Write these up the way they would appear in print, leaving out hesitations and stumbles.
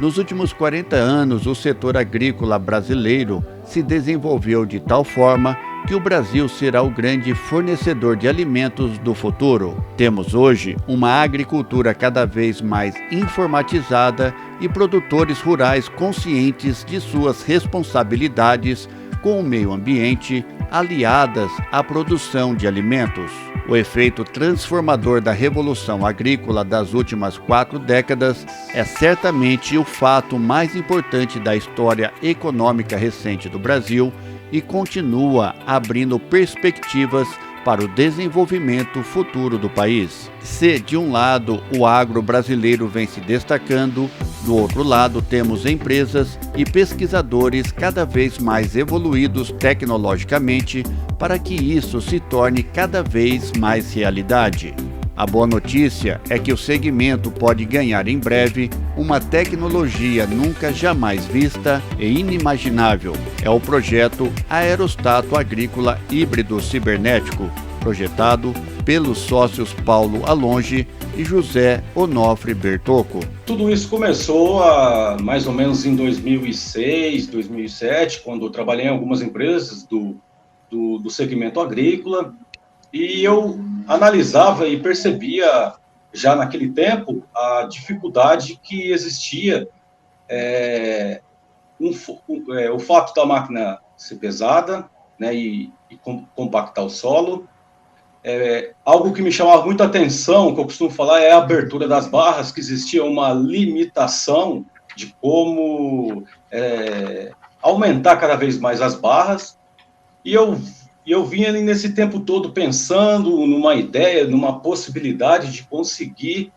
Nos últimos 40 anos, o setor agrícola brasileiro se desenvolveu de tal forma que o Brasil será o grande fornecedor de alimentos do futuro. Temos hoje uma agricultura cada vez mais informatizada e produtores rurais conscientes de suas responsabilidades com o meio ambiente, aliadas à produção de alimentos. O efeito transformador da revolução agrícola das últimas 4 décadas é certamente o fato mais importante da história econômica recente do Brasil e continua abrindo perspectivas para o desenvolvimento futuro do país. Se, de um lado, o agro brasileiro vem se destacando, do outro lado, temos empresas e pesquisadores cada vez mais evoluídos tecnologicamente para que isso se torne cada vez mais realidade. A boa notícia é que o segmento pode ganhar em breve uma tecnologia nunca jamais vista e inimaginável. É o projeto Aerostato Agrícola Híbrido Cibernético, projetado pelos sócios Paulo Alonge e José Onofre Bertocco. Tudo isso começou mais ou menos em 2006, 2007, quando eu trabalhei em algumas empresas do segmento agrícola, e eu analisava e percebia, já naquele tempo, a dificuldade que existia, o fato da máquina ser pesada, né, e compactar o solo. Algo que me chamava muita atenção, que eu costumo falar, é a abertura das barras, que existia uma limitação de como aumentar cada vez mais as barras, e eu vinha nesse tempo todo pensando numa ideia, numa possibilidade de conseguir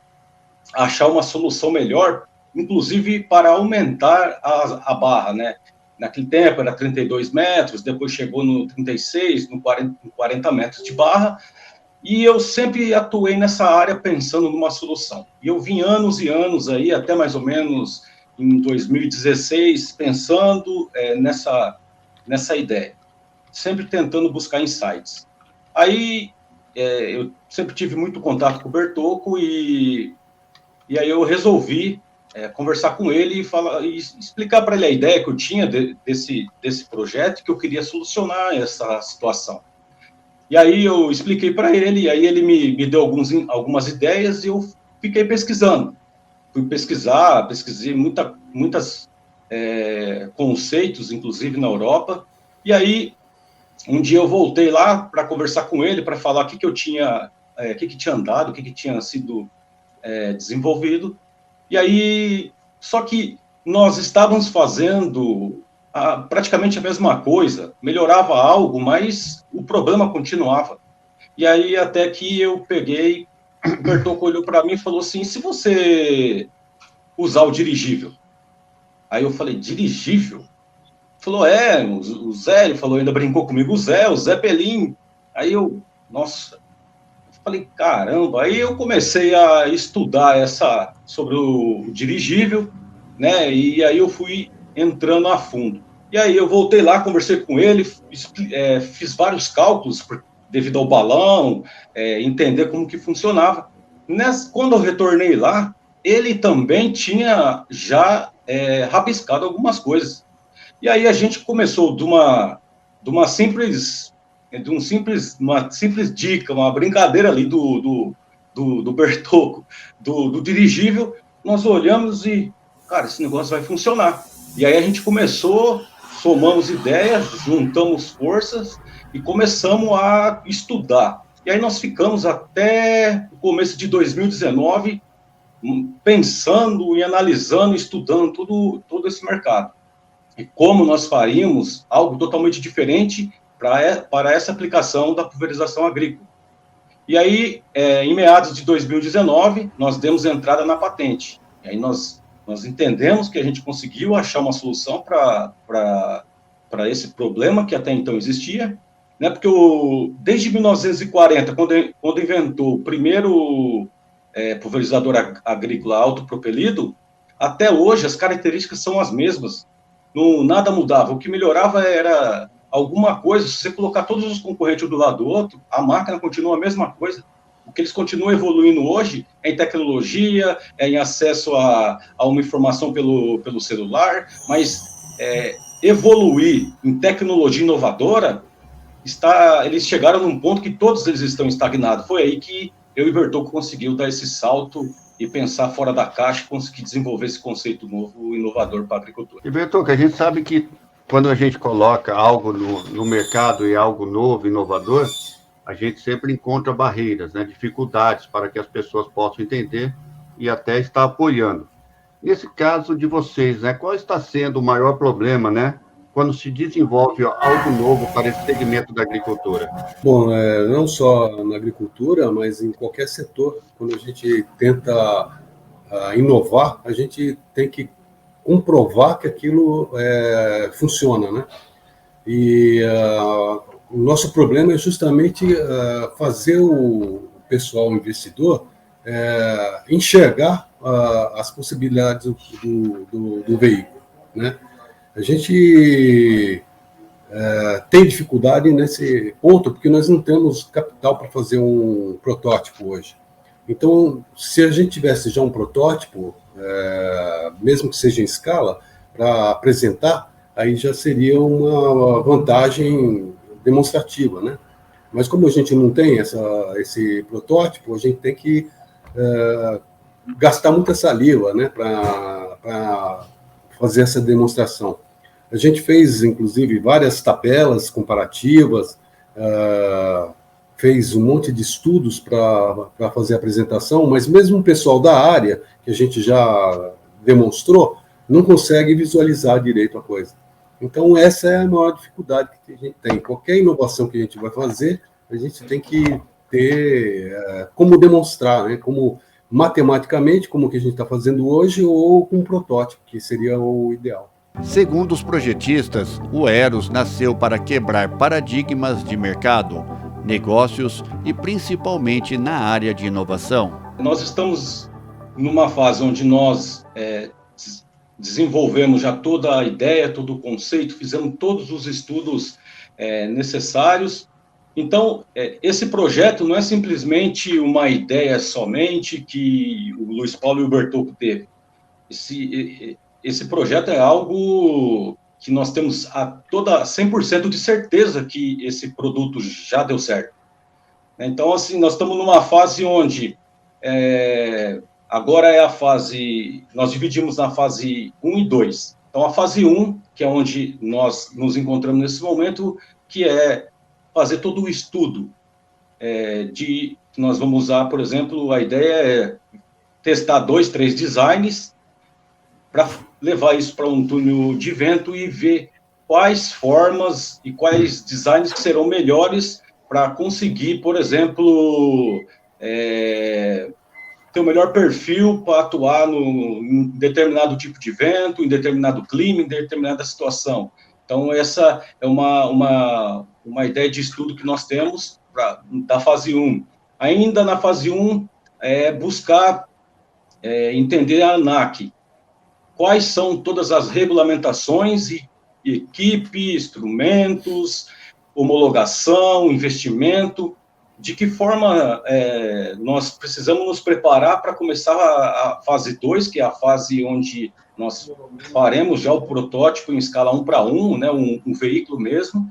achar uma solução melhor, inclusive para aumentar a barra, né? Naquele tempo era 32 metros, depois chegou no 36, no 40 metros de barra, e eu sempre atuei nessa área pensando numa solução. E eu vim anos e anos aí, até mais ou menos em 2016, pensando nessa ideia, sempre tentando buscar insights. Aí eu sempre tive muito contato com o Bertocco e aí eu resolvi conversar com ele e explicar para ele a ideia que eu tinha desse projeto, que eu queria solucionar essa situação. E aí eu expliquei para ele, e aí ele me deu algumas ideias e eu fiquei pesquisando. Pesquisei muitos conceitos, inclusive na Europa, e aí um dia eu voltei lá para conversar com ele, para falar o que tinha andado, o que tinha sido desenvolvido. E aí, só que nós estávamos fazendo praticamente a mesma coisa, melhorava algo, mas o problema continuava. E aí até que eu peguei, o Bertocco olhou para mim e falou assim: se você usar o dirigível? Aí eu falei: dirigível? Falou, o Zé, ele falou, ainda brincou comigo, o Zé Pelim. Aí eu falei, caramba. Aí eu comecei a estudar sobre o dirigível, né, e aí eu fui entrando a fundo. E aí eu voltei lá, conversei com ele, fiz vários cálculos devido ao balão, entender como que funcionava. Quando eu retornei lá, ele também tinha já rabiscado algumas coisas. E aí a gente começou de uma simples dica, uma brincadeira ali do Bertocco, do dirigível. Nós olhamos e, cara, esse negócio vai funcionar. E aí a gente começou, somamos ideias, juntamos forças e começamos a estudar. E aí nós ficamos até o começo de 2019 pensando e analisando, estudando todo esse mercado. E como nós faríamos algo totalmente diferente para essa aplicação da pulverização agrícola. E aí, em meados de 2019, nós demos entrada na patente. E aí nós entendemos que a gente conseguiu achar uma solução para esse problema que até então existia, né? Porque desde 1940, quando inventou o primeiro pulverizador agrícola autopropelido, até hoje as características são as mesmas. Nada mudava. O que melhorava era alguma coisa. Se você colocar todos os concorrentes um do lado do outro, a máquina continua a mesma coisa. O que eles continuam evoluindo hoje é em tecnologia, é em acesso a uma informação pelo celular, mas evoluir em tecnologia inovadora, eles chegaram num ponto que todos eles estão estagnados. Foi aí que eu e Bertoldo conseguiu dar esse salto e pensar fora da caixa e conseguir desenvolver esse conceito novo, inovador para a agricultura. E Bertoldo, a gente sabe que quando a gente coloca algo no mercado e algo novo, inovador, a gente sempre encontra barreiras, né, dificuldades para que as pessoas possam entender e até estar apoiando. Nesse caso de vocês, né, qual está sendo o maior problema, né, quando se desenvolve algo novo para esse segmento da agricultura? Bom, não só na agricultura, mas em qualquer setor, quando a gente tenta inovar, a gente tem que comprovar que aquilo funciona, né? E o nosso problema é justamente fazer o pessoal, o investidor, enxergar as possibilidades do veículo, né? A gente tem dificuldade nesse ponto, porque nós não temos capital para fazer um protótipo hoje. Então, se a gente tivesse já um protótipo, mesmo que seja em escala, para apresentar, aí já seria uma vantagem demonstrativa, né? Mas como a gente não tem esse protótipo, a gente tem que gastar muita saliva, né, para fazer essa demonstração. A gente fez, inclusive, várias tabelas comparativas, fez um monte de estudos para fazer a apresentação, mas mesmo o pessoal da área, que a gente já demonstrou, não consegue visualizar direito a coisa. Então, essa é a maior dificuldade que a gente tem. Qualquer inovação que a gente vai fazer, a gente tem que ter como demonstrar, né? Como matematicamente, como que a gente está fazendo hoje, ou com um protótipo, que seria o ideal. Segundo os projetistas, o Eros nasceu para quebrar paradigmas de mercado, negócios e principalmente na área de inovação. Nós estamos numa fase onde nós desenvolvemos já toda a ideia, todo o conceito, fizemos todos os estudos necessários. Então, esse projeto não é simplesmente uma ideia somente que o Luiz Paulo e o Bertoldo teve. Esse projeto é algo que nós temos 100% de certeza que esse produto já deu certo. Então, assim, nós estamos numa fase onde agora nós dividimos na fase 1 e 2. Então, a fase 1, que é onde nós nos encontramos nesse momento, que é fazer todo o estudo que nós vamos usar, por exemplo, a ideia é testar 2, 3 designs para levar isso para um túnel de vento e ver quais formas e quais designs que serão melhores para conseguir, por exemplo, ter o melhor perfil para atuar em determinado tipo de vento, em determinado clima, em determinada situação. Então, essa é uma ideia de estudo que nós temos da fase 1. Ainda na fase 1, buscar entender a ANAC. Quais são todas as regulamentações e equipe, instrumentos, homologação, investimento, de que forma nós precisamos nos preparar para começar a fase 2, que é a fase onde nós faremos já o protótipo em escala 1:1, né, um veículo mesmo.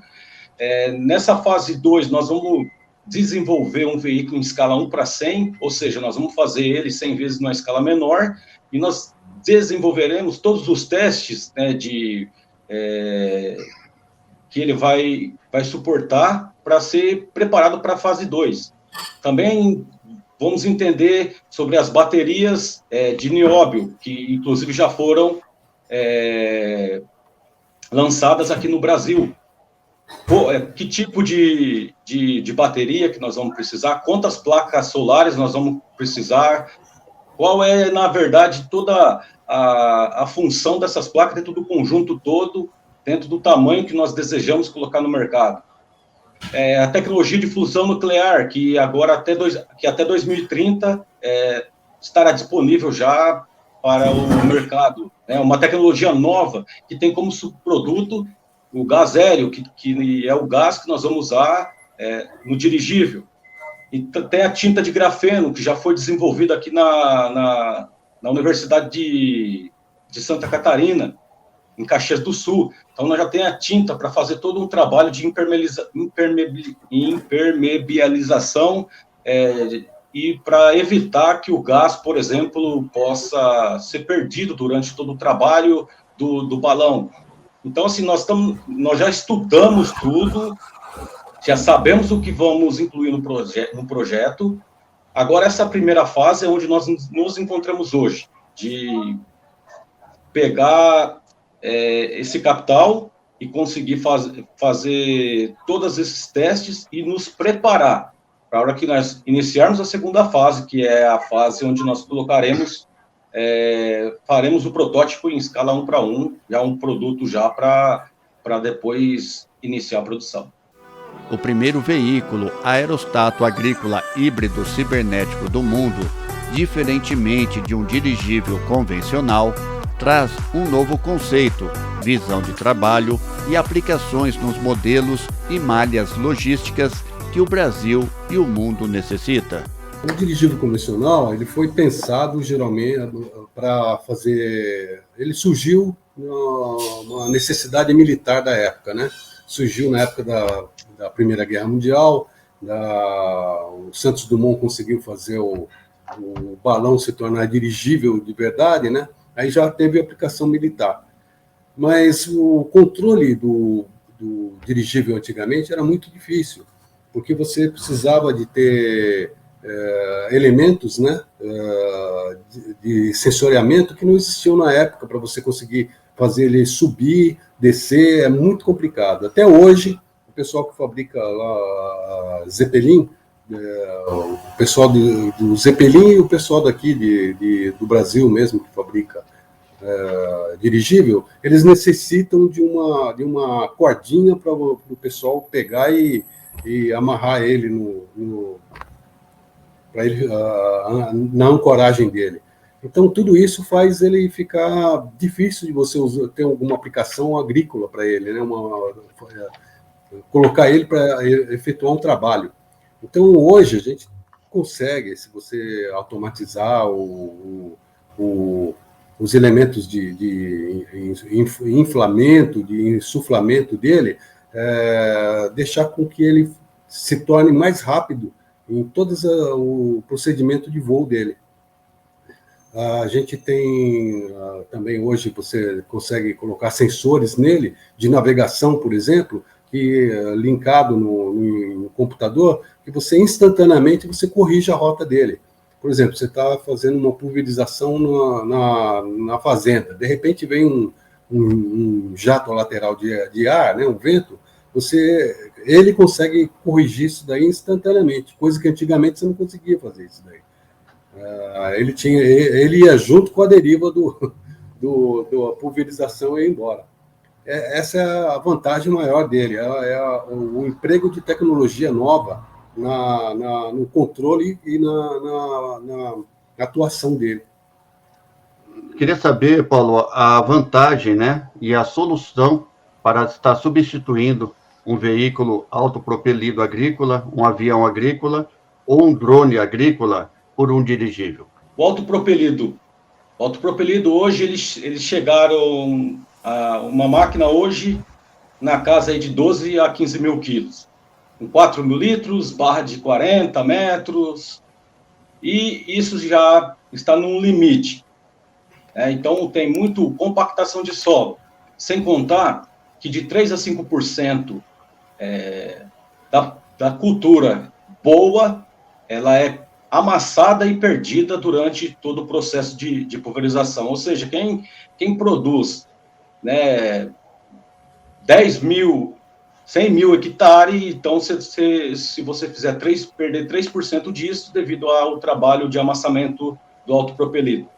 Nessa fase 2, nós vamos desenvolver um veículo em escala 1:100, ou seja, nós vamos fazer ele 100 vezes numa escala menor, e nós desenvolveremos todos os testes, né, que ele vai suportar para ser preparado para a fase 2. Também vamos entender sobre as baterias de nióbio, que inclusive já foram lançadas aqui no Brasil. Que tipo de bateria que nós vamos precisar, quantas placas solares nós vamos precisar, qual é, na verdade, toda a função dessas placas dentro do conjunto todo, dentro do tamanho que nós desejamos colocar no mercado. A tecnologia de fusão nuclear, que agora até 2030 estará disponível já para o mercado. Uma tecnologia nova que tem como subproduto o gás hélio, que é o gás que nós vamos usar no dirigível. E tem a tinta de grafeno, que já foi desenvolvida aqui na Universidade de Santa Catarina, em Caxias do Sul. Então, nós já temos a tinta para fazer todo um trabalho de impermeabilização e para evitar que o gás, por exemplo, possa ser perdido durante todo o trabalho do balão. Então, assim, nós já estudamos tudo, já sabemos o que vamos incluir no projeto. Agora, essa primeira fase é onde nós nos encontramos hoje, de pegar esse capital e conseguir fazer todos esses testes e nos preparar para a hora que nós iniciarmos a segunda fase, que é a fase onde nós faremos o protótipo em escala 1:1, já um produto já para depois iniciar a produção. O primeiro veículo aerostato agrícola híbrido cibernético do mundo, diferentemente de um dirigível convencional, traz um novo conceito, visão de trabalho e aplicações nos modelos e malhas logísticas que o Brasil e o mundo necessita. O dirigível convencional, ele foi pensado geralmente para fazer... Ele surgiu numa necessidade militar da época, né? Surgiu na época da Primeira Guerra Mundial, o Santos Dumont conseguiu fazer o balão se tornar dirigível de verdade, né? Aí já teve aplicação militar. Mas o controle do dirigível antigamente era muito difícil, porque você precisava de ter elementos, né, de sensoriamento que não existiam na época para você conseguir fazer ele subir, descer, é muito complicado. Até hoje, o pessoal que fabrica lá Zeppelin, o pessoal do Zeppelin e o pessoal daqui do Brasil mesmo, que fabrica dirigível, eles necessitam de uma cordinha para o pessoal pegar e amarrar ele na ancoragem dele. Então, tudo isso faz ele ficar difícil de você ter alguma aplicação agrícola para ele, né? Colocar ele para efetuar um trabalho. Então, hoje, a gente consegue, se você automatizar os elementos de inflamento, de insuflamento dele, deixar com que ele se torne mais rápido em todo o procedimento de voo dele. A gente tem também hoje, você consegue colocar sensores nele, de navegação, por exemplo, que linkado no computador, que você instantaneamente você corrige a rota dele. Por exemplo, você está fazendo uma pulverização na fazenda, de repente vem um jato lateral de ar, né, um vento, ele consegue corrigir isso daí instantaneamente, coisa que antigamente você não conseguia fazer isso daí. Ele ia junto com a deriva da pulverização e ia embora. Essa é a vantagem maior dele, o emprego de tecnologia nova no controle e na atuação dele. Queria saber, Paulo, a vantagem, né, e a solução para estar substituindo um veículo autopropelido agrícola, um avião agrícola ou um drone agrícola por um dirigível. O autopropelido hoje, eles chegaram a uma máquina hoje na casa aí de 12 a 15 mil quilos, com 4 mil litros, barra de 40 metros, e isso já está num limite. Então, tem muito compactação de solo, sem contar que de 3 a 5% da cultura boa, ela é amassada e perdida durante todo o processo de pulverização. Ou seja, quem produz 10 mil, 100 mil hectares, então se você perder 3% disso devido ao trabalho de amassamento do autopropelido.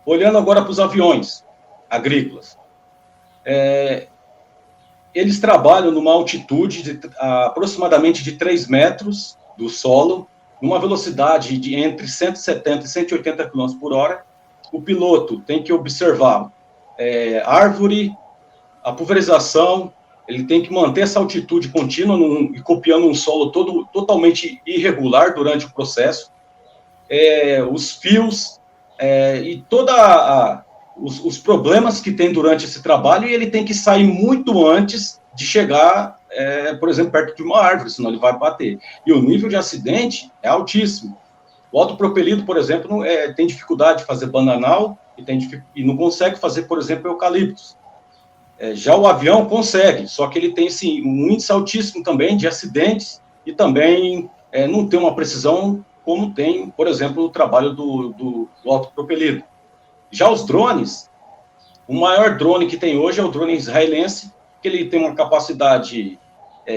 Olhando agora para os aviões agrícolas, eles trabalham numa altitude de aproximadamente de 3 metros do solo, numa velocidade de entre 170 e 180 km por hora. O piloto tem que observar árvore, a pulverização, ele tem que manter essa altitude contínua e copiando um solo totalmente irregular durante o processo. Os fios e os problemas que tem durante esse trabalho, e ele tem que sair muito antes de chegar, por exemplo, perto de uma árvore, senão ele vai bater. E o nível de acidente é altíssimo. O autopropelido, por exemplo, tem dificuldade de fazer bananal e não consegue fazer, por exemplo, eucaliptos. Já o avião consegue, só que ele tem assim, um índice altíssimo também de acidentes e também não tem uma precisão como tem, por exemplo, o trabalho do autopropelido. Já os drones, o maior drone que tem hoje é o drone israelense, que ele tem uma capacidade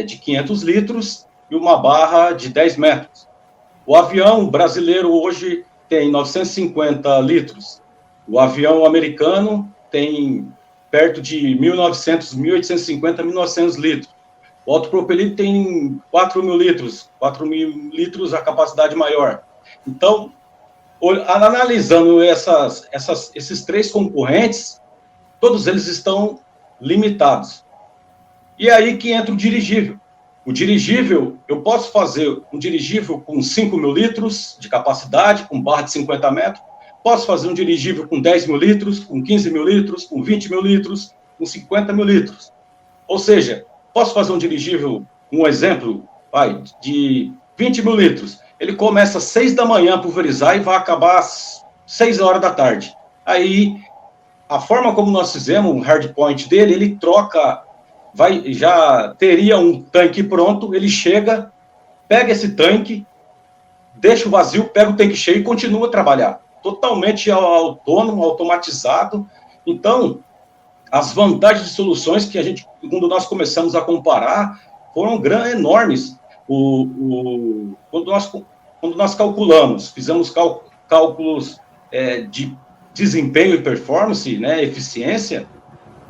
de 500 litros e uma barra de 10 metros. O avião brasileiro hoje tem 950 litros. O avião americano tem perto de 1.900, 1.850, 1.900 litros. O autopropelido tem 4.000 litros, 4.000 litros a capacidade maior. Então, analisando esses três concorrentes, todos eles estão limitados. E aí que entra o dirigível. O dirigível, eu posso fazer um dirigível com 5.000 litros de capacidade, com barra de 50 metros, posso fazer um dirigível com 10.000 litros, com 15.000 litros, com 20.000 litros, com 50.000 litros. Ou seja, posso fazer um dirigível, um exemplo, de 20.000 litros. Ele começa às 6 da manhã a pulverizar e vai acabar às 6 horas da tarde. Aí, a forma como nós fizemos o hardpoint dele, ele troca, já teria um tanque pronto, ele chega, pega esse tanque, deixa o vazio, pega o tanque cheio e continua a trabalhar. Totalmente autônomo, automatizado. Então, as vantagens de soluções que quando nós começamos a comparar, foram enormes. Quando nós calculamos, fizemos cálculos de desempenho e performance, né, eficiência,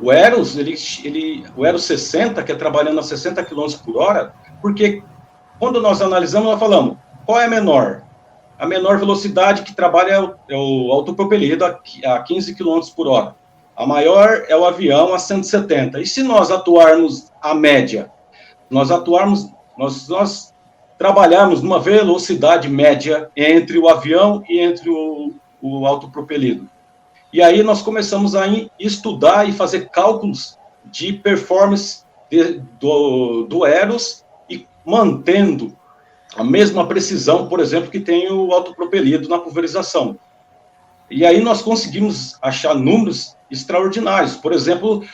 o Eros, o Eros 60, que é trabalhando a 60 km por hora, porque quando nós analisamos, nós falamos, qual é a menor? A menor velocidade que trabalha é o autopropelido a 15 km por hora. A maior é o avião a 170. E se nós atuarmos a média, nós trabalharmos numa velocidade média entre o avião e entre o autopropelido. E aí nós começamos a estudar e fazer cálculos de performance do Eros e mantendo a mesma precisão, por exemplo, que tem o autopropelido na pulverização. E aí nós conseguimos achar números extraordinários. Por exemplo,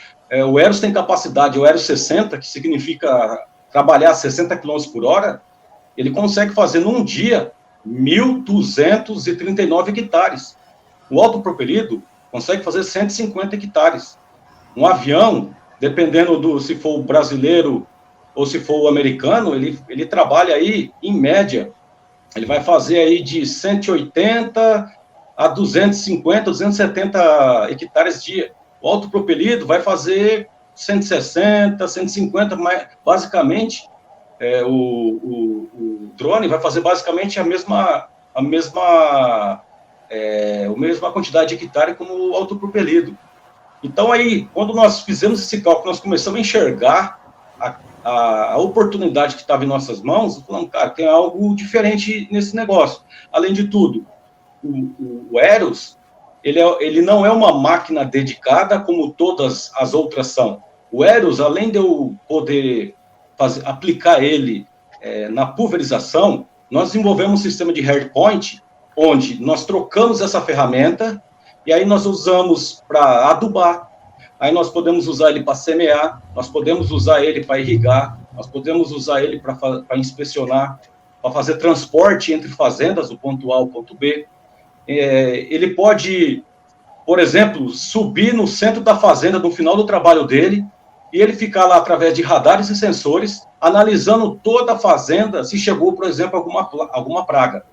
o Eros tem capacidade, o Eros 60, que significa trabalhar a 60 km por hora, ele consegue fazer num dia 1.239 hectares. O autopropelido consegue fazer 150 hectares. Um avião, dependendo se for o brasileiro ou se for o americano, ele trabalha aí, em média, ele vai fazer aí de 180 a 250, 270 hectares dia. O autopropelido vai fazer 160, 150, mas basicamente o drone vai fazer basicamente a mesma quantidade de hectare como o autopropelido. Então aí, quando nós fizemos esse cálculo, nós começamos a enxergar a oportunidade que estava em nossas mãos, falando, cara, tem algo diferente nesse negócio. Além de tudo, o Eros, ele não é uma máquina dedicada como todas as outras são. O Eros, além de eu poder aplicar ele na pulverização, nós desenvolvemos um sistema de hardpoint, onde nós trocamos essa ferramenta, e aí nós usamos para adubar, aí nós podemos usar ele para semear, nós podemos usar ele para irrigar, nós podemos usar ele para inspecionar, para fazer transporte entre fazendas, do ponto A ao ponto B. Ele pode, por exemplo, subir no centro da fazenda, no final do trabalho dele, e ele ficar lá através de radares e sensores, analisando toda a fazenda, se chegou, por exemplo, alguma praga.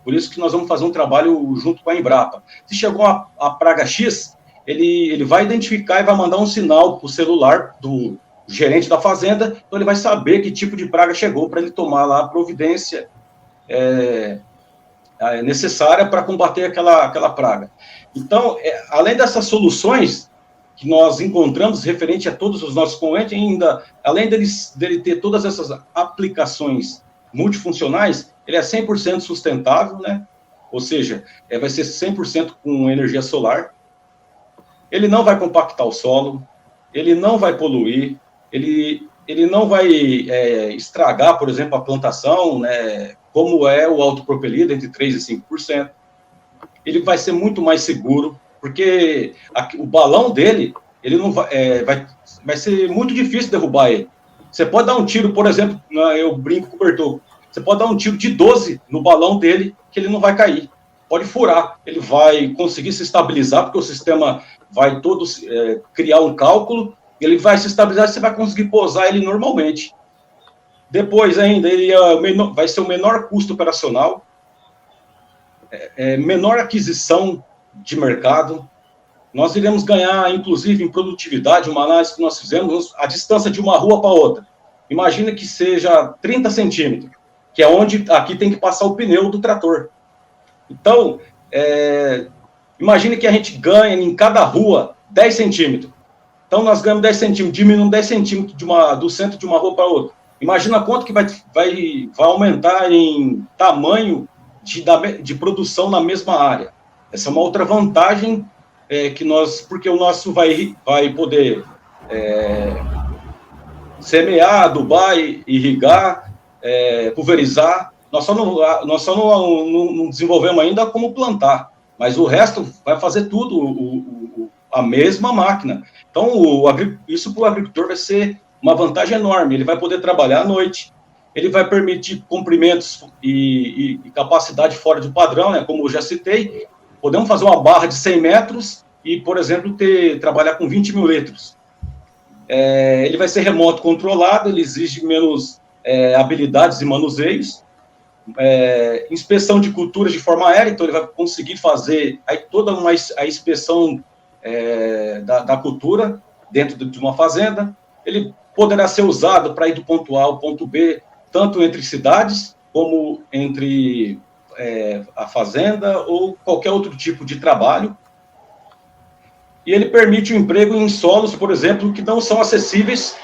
Por isso que nós vamos fazer um trabalho junto com a Embrapa. Se chegou a praga X, ele vai identificar e vai mandar um sinal para o celular do gerente da fazenda, então ele vai saber que tipo de praga chegou para ele tomar lá a providência necessária para combater aquela praga. Então, além dessas soluções que nós encontramos referente a todos os nossos componentes, ainda, além dele ter todas essas aplicações multifuncionais, ele é 100% sustentável, né? Ou seja, vai ser 100% com energia solar. Ele não vai compactar o solo, ele não vai poluir, ele não vai estragar, por exemplo, a plantação, né, como é o autopropelido, entre 3% e 5%. Ele vai ser muito mais seguro, porque o balão dele, ele não vai ser muito difícil derrubar ele. Você pode dar um tiro, por exemplo, eu brinco com o Bertoldo, você pode dar um tiro de 12 no balão dele, que ele não vai cair. Pode furar, ele vai conseguir se estabilizar, porque o sistema vai todo criar um cálculo, ele vai se estabilizar e você vai conseguir pousar ele normalmente. Depois ainda, ele vai ser o menor custo operacional, menor aquisição de mercado. Nós iremos ganhar, inclusive, em produtividade, uma análise que nós fizemos, a distância de uma rua para outra. Imagina que seja 30 centímetros, que é onde aqui tem que passar o pneu do trator. Então, imagine que a gente ganha em cada rua 10 centímetros. Então, nós ganhamos 10 centímetros, diminuindo 10 centímetros do centro de uma rua para outra. Imagina quanto que vai aumentar em tamanho de produção na mesma área. Essa é uma outra vantagem porque o nosso vai poder semear, adubar, irrigar, pulverizar. Nós só não desenvolvemos ainda como plantar, mas o resto vai fazer tudo, a mesma máquina. Então, isso para o agricultor vai ser uma vantagem enorme. Ele vai poder trabalhar à noite, ele vai permitir comprimentos e capacidade fora do padrão, né? Como eu já citei, podemos fazer uma barra de 100 metros e, por exemplo, trabalhar com 20 mil litros. Ele vai ser remoto controlado, ele exige menos habilidades e manuseios, inspeção de culturas de forma aérea, então ele vai conseguir fazer toda a inspeção da cultura dentro de uma fazenda. Ele poderá ser usado para ir do ponto A ao ponto B, tanto entre cidades, como entre a fazenda ou qualquer outro tipo de trabalho. E ele permite o emprego em solos, por exemplo, que não são acessíveis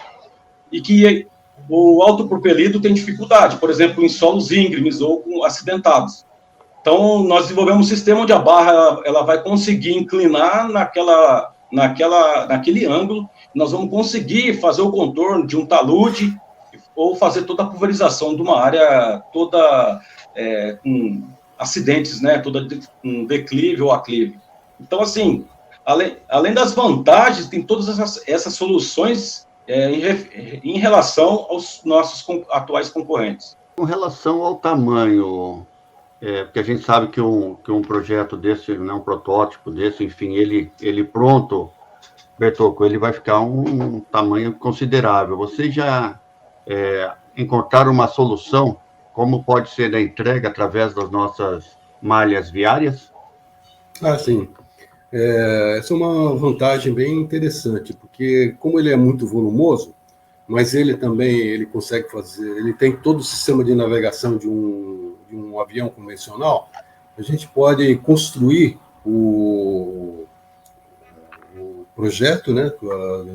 e que o autopropelido tem dificuldade, por exemplo, em solos íngremes ou acidentados. Então, nós desenvolvemos um sistema onde a barra ela vai conseguir inclinar naquele ângulo, nós vamos conseguir fazer o contorno de um talude ou fazer toda a pulverização de uma área toda com acidentes, né, toda com declive ou aclive. Então, assim, além das vantagens, tem todas essas soluções em relação aos nossos atuais concorrentes. Com relação ao tamanho, porque a gente sabe que um projeto desse, né, um protótipo desse, enfim, ele pronto, Bertocco, ele vai ficar um tamanho considerável. Vocês já encontraram uma solução, como pode ser a entrega através das nossas malhas viárias? Sim. Essa é uma vantagem bem interessante, porque como ele é muito volumoso, mas ele também consegue fazer, ele tem todo o sistema de navegação de um avião convencional, a gente pode construir o projeto, né,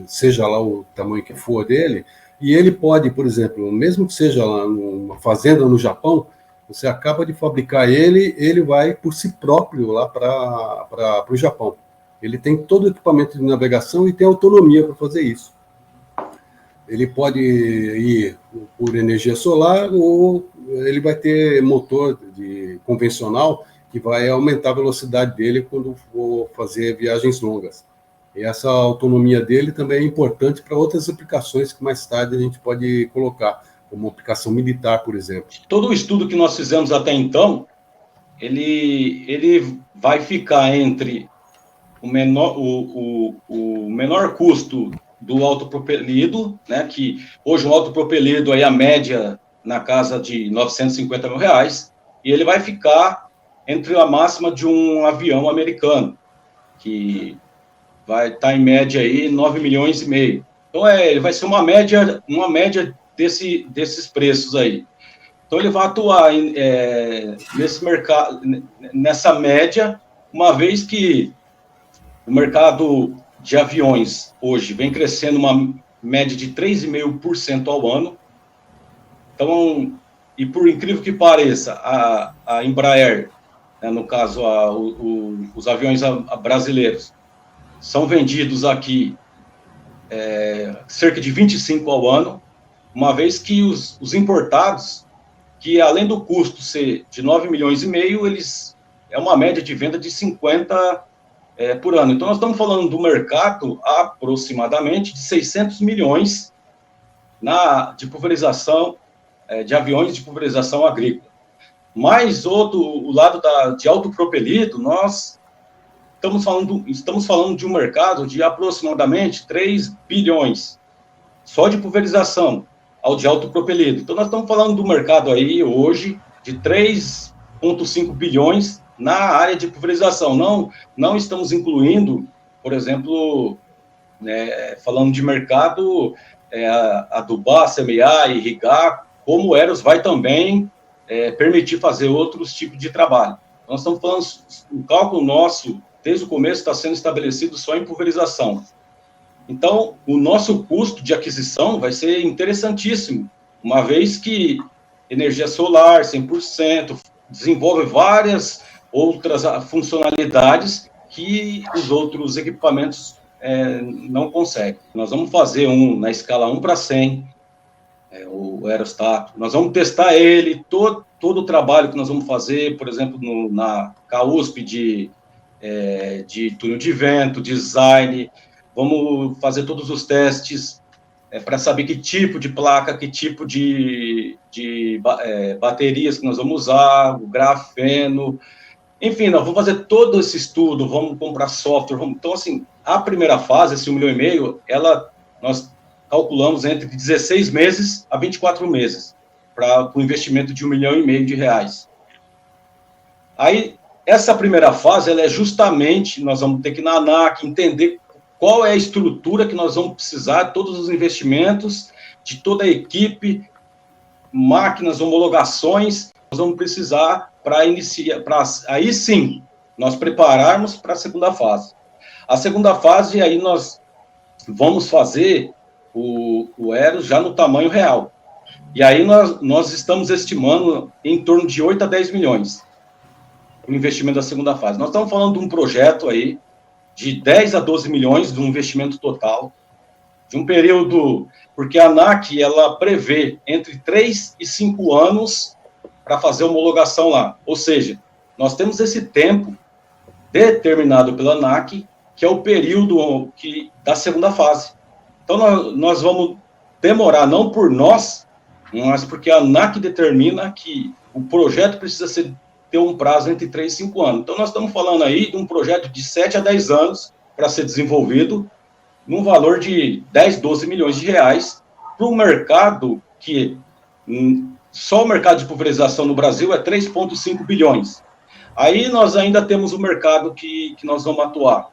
seja lá o tamanho que for dele, e ele pode, por exemplo, mesmo que seja lá numa fazenda no Japão, você acaba de fabricar ele vai por si próprio lá para o Japão. Ele tem todo o equipamento de navegação e tem autonomia para fazer isso. Ele pode ir por energia solar ou ele vai ter motor convencional que vai aumentar a velocidade dele quando for fazer viagens longas. E essa autonomia dele também é importante para outras aplicações que mais tarde a gente pode colocar, como aplicação militar, por exemplo. Todo o estudo que nós fizemos até então, ele vai ficar entre o menor custo do autopropelido, né, que hoje o autopropelido aí a média na casa de R$950 mil, e ele vai ficar entre a máxima de um avião americano, que vai estar em média aí 9,5 milhões. Então ele vai ser uma média desses preços aí. Então ele vai atuar nesse mercado, nessa média, uma vez que o mercado de aviões hoje vem crescendo uma média de 3,5% ao ano. Então, e por incrível que pareça, a Embraer, né, no caso, os aviões brasileiros, são vendidos aqui cerca de 25 ao ano, uma vez que os importados, que além do custo ser de 9,5 milhões, eles é uma média de venda de 50 por ano. Então, nós estamos falando do mercado aproximadamente de 600 milhões de pulverização, de aviões de pulverização agrícola. Mas o lado de autopropelido, nós estamos falando de um mercado de aproximadamente 3 bilhões, só de pulverização, ao de autopropelido. Então, nós estamos falando do mercado aí, hoje, de 3,5 bilhões na área de pulverização. Não estamos incluindo, por exemplo, falando de mercado, adubar, semear, irrigar, como o Eros vai também permitir fazer outros tipos de trabalho. Nós estamos falando, o cálculo nosso, desde o começo, está sendo estabelecido só em pulverização. Então, o nosso custo de aquisição vai ser interessantíssimo, uma vez que energia solar, 100%, desenvolve várias outras funcionalidades que os outros equipamentos não conseguem. Nós vamos fazer na escala 1/100, o aerostato. Nós vamos testar ele, todo o trabalho que nós vamos fazer, por exemplo, na CAUSP de túnel de vento, design. Vamos fazer todos os testes para saber que tipo de placa, que tipo de baterias que nós vamos usar, o grafeno. Enfim, nós vamos fazer todo esse estudo, vamos comprar software. Então, assim, a primeira fase, esse 1,5 milhão, nós calculamos entre 16 meses a 24 meses para o investimento de R$1,5 milhão. Aí, essa primeira fase, ela é justamente, nós vamos ter que ir na ANAC, entender qual é a estrutura que nós vamos precisar, todos os investimentos, de toda a equipe, máquinas, homologações, nós vamos precisar para iniciar, aí sim, nós prepararmos para a segunda fase. A segunda fase, aí nós vamos fazer o Eros já no tamanho real. E aí nós estamos estimando em torno de 8 a 10 milhões o investimento da segunda fase. Nós estamos falando de um projeto aí de 10 a 12 milhões de um investimento total, de um período, porque a ANAC, ela prevê entre 3 e 5 anos para fazer homologação lá. Ou seja, nós temos esse tempo determinado pela ANAC, que é o período da segunda fase. Então, nós vamos demorar, não por nós, mas porque a ANAC determina que o projeto precisa ter um prazo entre 3 e 5 anos. Então, nós estamos falando aí de um projeto de 7 a 10 anos para ser desenvolvido, num valor de 10, 12 milhões de reais, para um mercado que só o mercado de pulverização no Brasil é 3,5 bilhões. Aí nós ainda temos o mercado que nós vamos atuar,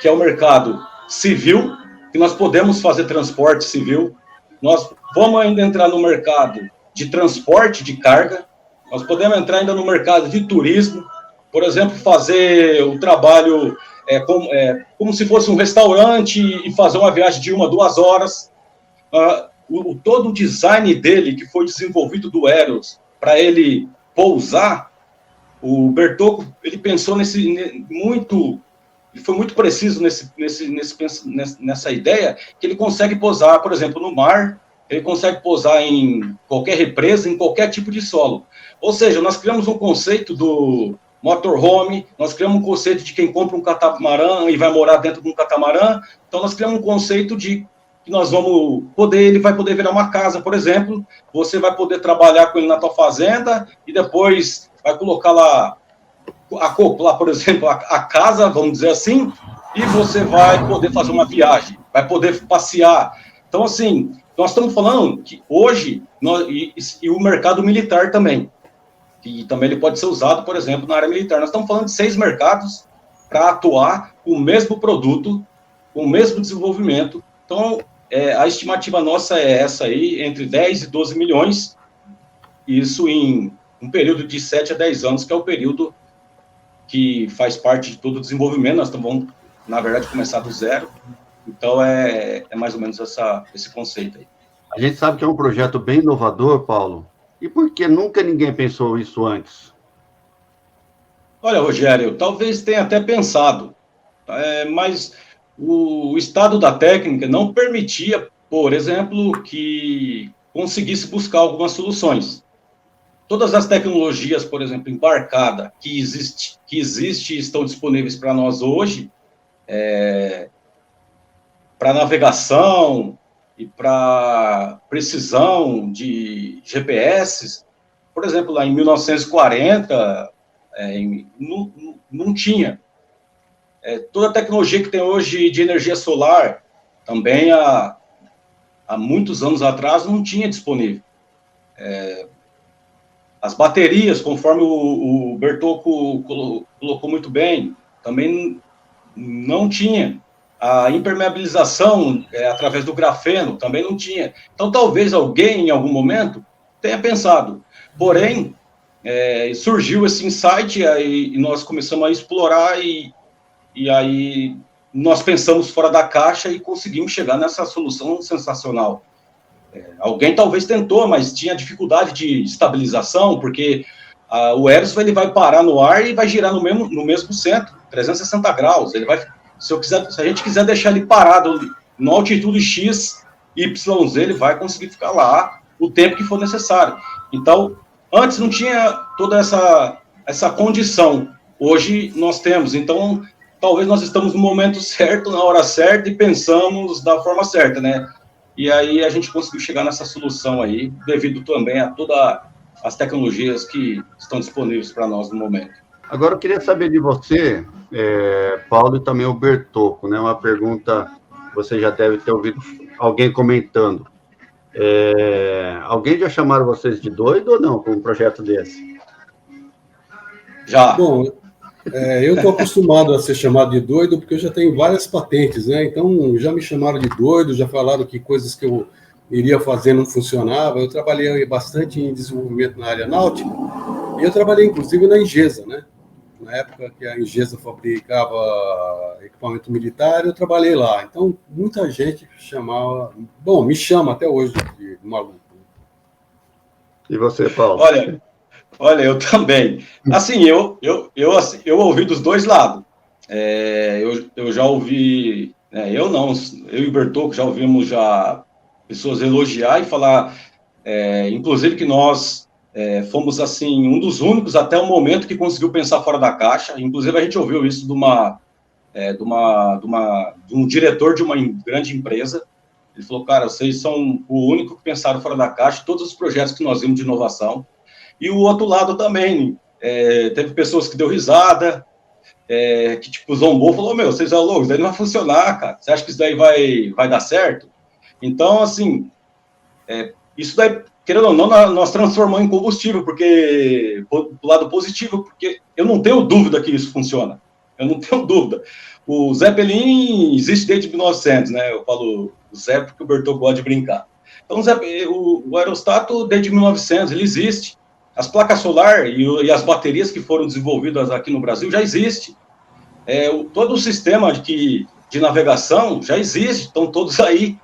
que é o mercado civil, que nós podemos fazer transporte civil. Nós vamos ainda entrar no mercado de transporte de carga, nós podemos entrar ainda no mercado de turismo, por exemplo, fazer o trabalho como se fosse um restaurante e fazer uma viagem de 1 a 2 horas. Todo o design dele, que foi desenvolvido do Eros, para ele pousar, o Bertocco, ele pensou ele foi muito preciso nessa ideia, que ele consegue pousar, por exemplo, no mar, ele consegue pousar em qualquer represa, em qualquer tipo de solo. Ou seja, nós criamos um conceito do motorhome, nós criamos um conceito de quem compra um catamarã e vai morar dentro de um catamarã. Então, nós criamos um conceito de que nós vamos poder, ele vai poder virar uma casa, por exemplo, você vai poder trabalhar com ele na tua fazenda e depois vai colocar lá, acoplar, por exemplo, a casa, vamos dizer assim, e você vai poder fazer uma viagem, vai poder passear. Então, assim, nós estamos falando que hoje, e o mercado militar também, que também ele pode ser usado, por exemplo, na área militar. Nós estamos falando de 6 mercados para atuar com o mesmo produto, com o mesmo desenvolvimento. Então, a estimativa nossa é essa aí, entre 10 e 12 milhões, isso em um período de 7 a 10 anos, que é o período que faz parte de todo o desenvolvimento. Nós vamos na verdade, começar do zero. Então, é mais ou menos esse conceito aí. A gente sabe que é um projeto bem inovador, Paulo. E por que nunca ninguém pensou isso antes? Olha, Rogério, talvez tenha até pensado, mas o estado da técnica não permitia, por exemplo, que conseguisse buscar algumas soluções. Todas as tecnologias, por exemplo, embarcada, que existe e estão disponíveis para nós hoje, para navegação e para precisão de GPS, por exemplo, lá em 1940, não tinha. Toda a tecnologia que tem hoje de energia solar, também há muitos anos atrás, não tinha disponível. As baterias, conforme o Bertocco colocou muito bem, também não tinha. A impermeabilização através do grafeno também não tinha. Então, talvez alguém, em algum momento, tenha pensado. Porém, surgiu esse insight e nós começamos a explorar e aí nós pensamos fora da caixa e conseguimos chegar nessa solução sensacional. Alguém talvez tentou, mas tinha dificuldade de estabilização, porque o Eros ele vai parar no ar e vai girar no mesmo centro, 360 graus. Ele vai, se a gente quiser deixar ele parado na altitude X, YZ, ele vai conseguir ficar lá o tempo que for necessário. Então, antes não tinha toda essa condição. Hoje nós temos. Então, talvez nós estamos no momento certo, na hora certa, e pensamos da forma certa, né? E aí a gente conseguiu chegar nessa solução aí, devido também a todas as tecnologias que estão disponíveis para nós no momento. Agora eu queria saber de você, Paulo, e também o Bertocco, né? Uma pergunta que você já deve ter ouvido alguém comentando. Alguém já chamaram vocês de doido ou não com um projeto desse? Já. Bom, eu estou acostumado a ser chamado de doido porque eu já tenho várias patentes, né? Então, já me chamaram de doido, já falaram que coisas que eu iria fazer não funcionavam. Eu trabalhei bastante em desenvolvimento na área náutica e eu trabalhei, inclusive, na Ingesa, né? Na época que a Ingesa fabricava equipamento militar, eu trabalhei lá. Então, muita gente chamava... Bom, me chama até hoje de maluco. E você, Paulo? Olha, eu também. Assim, eu ouvi dos dois lados. Eu já ouvi, eu e o Bertocco já ouvimos já pessoas elogiar e falar, inclusive que nós fomos, assim, um dos únicos até o momento que conseguiu pensar fora da caixa. Inclusive, a gente ouviu isso de um diretor de uma grande empresa. Ele falou, cara, vocês são o único que pensaram fora da caixa, todos os projetos que nós vimos de inovação. E o outro lado também, teve pessoas que deu risada, que tipo zombou, falou, vocês são loucos, isso daí não vai funcionar, cara, você acha que isso daí vai dar certo? Então, assim, isso daí, querendo ou não, nós transformamos em combustível, porque, do lado positivo, porque eu não tenho dúvida que isso funciona, eu não tenho dúvida. O Zeppelin existe desde 1900, né, eu falo o Zé porque o Bertocco gosta de brincar. Então, o aerostato, desde 1900, ele existe. As placas solar e as baterias que foram desenvolvidas aqui no Brasil já existem. Todo o sistema de navegação já existe, estão todos aí.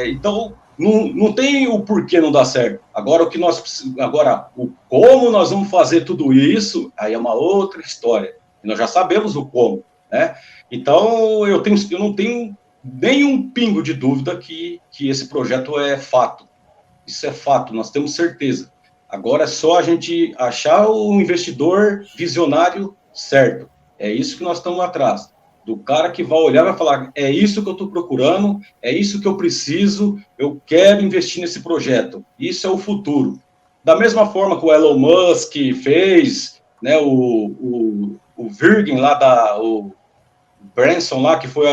Então, não tem o porquê não dar certo. Agora, o como nós vamos fazer tudo isso, aí é uma outra história. Nós já sabemos o como, né? Então, eu não tenho nenhum pingo de dúvida que esse projeto é fato. Isso é fato, nós temos certeza. Agora é só a gente achar o investidor visionário certo. É isso que nós estamos atrás. Do cara que vai olhar e vai falar, é isso que eu estou procurando, é isso que eu preciso, eu quero investir nesse projeto. Isso é o futuro. Da mesma forma que o Elon Musk fez, né, o Virgin lá, o Branson lá, que foi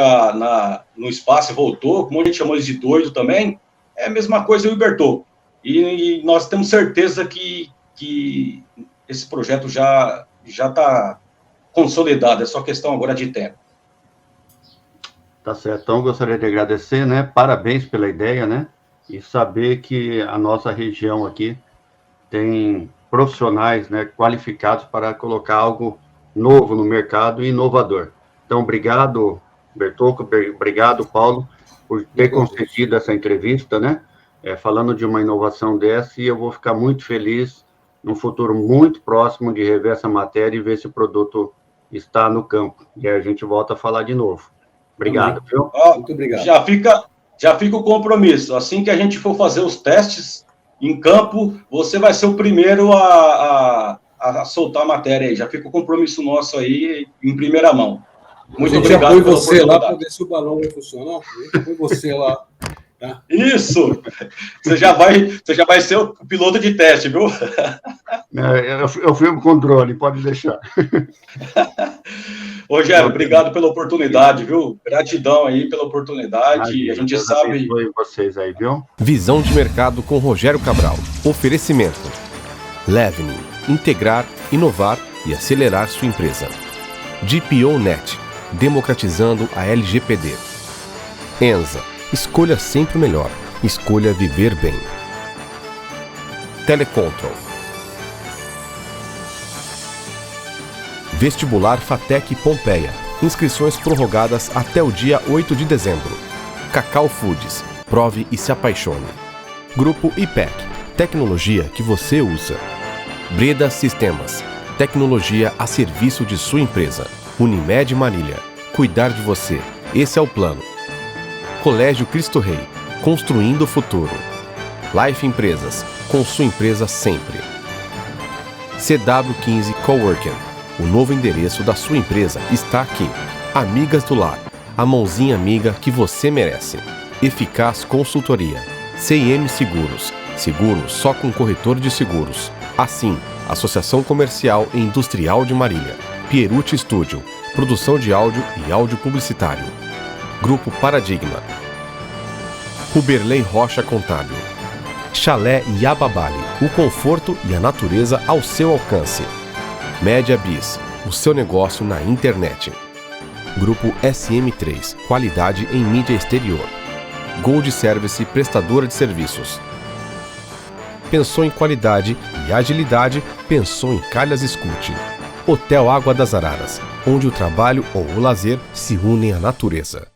no espaço e voltou, como a gente chamou ele de doido também, é a mesma coisa o Bertocco. E nós temos certeza que esse projeto já está consolidado, é só questão agora de tempo. Tá certo. Então, gostaria de agradecer, né? Parabéns pela ideia, né? E saber que a nossa região aqui tem profissionais, né, qualificados para colocar algo novo no mercado e inovador. Então, obrigado, Bertocco, obrigado, Paulo, por ter concedido essa entrevista, né? Falando de uma inovação dessa, e eu vou ficar muito feliz num futuro muito próximo de rever essa matéria e ver se o produto está no campo. E aí a gente volta a falar de novo. Obrigado, viu? Muito obrigado. Já fica o compromisso. Assim que a gente for fazer os testes em campo, você vai ser o primeiro a soltar a matéria aí. Já fica o compromisso nosso aí em primeira mão. Muito obrigado. Já põe você lá para ver se o balão vai funcionar. Põe você lá. Tá? Isso! Você já vai ser o piloto de teste, viu? Eu filmo com drone, pode deixar. Rogério, obrigado pela oportunidade, viu? Gratidão aí pela oportunidade. A gente Deus sabe. Vocês aí, viu? Visão de mercado com Rogério Cabral. Oferecimento. Levni. Integrar, inovar e acelerar sua empresa. GPO.net. Democratizando a LGPD. Enza. Escolha sempre o melhor. Escolha viver bem. Telecontrol. Vestibular FATEC Pompeia. Inscrições prorrogadas até o dia 8 de dezembro. Cacau Foods. Prove e se apaixone. Grupo IPEC. Tecnologia que você usa. Breda Sistemas. Tecnologia a serviço de sua empresa. Unimed Marília. Cuidar de você. Esse é o plano. Colégio Cristo Rei. Construindo o futuro. Life Empresas. Com sua empresa sempre. CW15 Coworking. O novo endereço da sua empresa está aqui. Amigas do Lar. A mãozinha amiga que você merece. Eficaz Consultoria. CIM Seguros. Seguro só com corretor de seguros. Assim, Associação Comercial e Industrial de Marília. Pierucci Studio. Produção de áudio e áudio publicitário. Grupo Paradigma. Ruberley Rocha Contábil. Chalé Yababali. O conforto e a natureza ao seu alcance. Média Bis. O seu negócio na internet. Grupo SM3. Qualidade em mídia exterior. Gold Service, prestadora de serviços. Pensou em qualidade e agilidade? Pensou em Calhas Escute. Hotel Água das Araras, onde o trabalho ou o lazer se unem à natureza.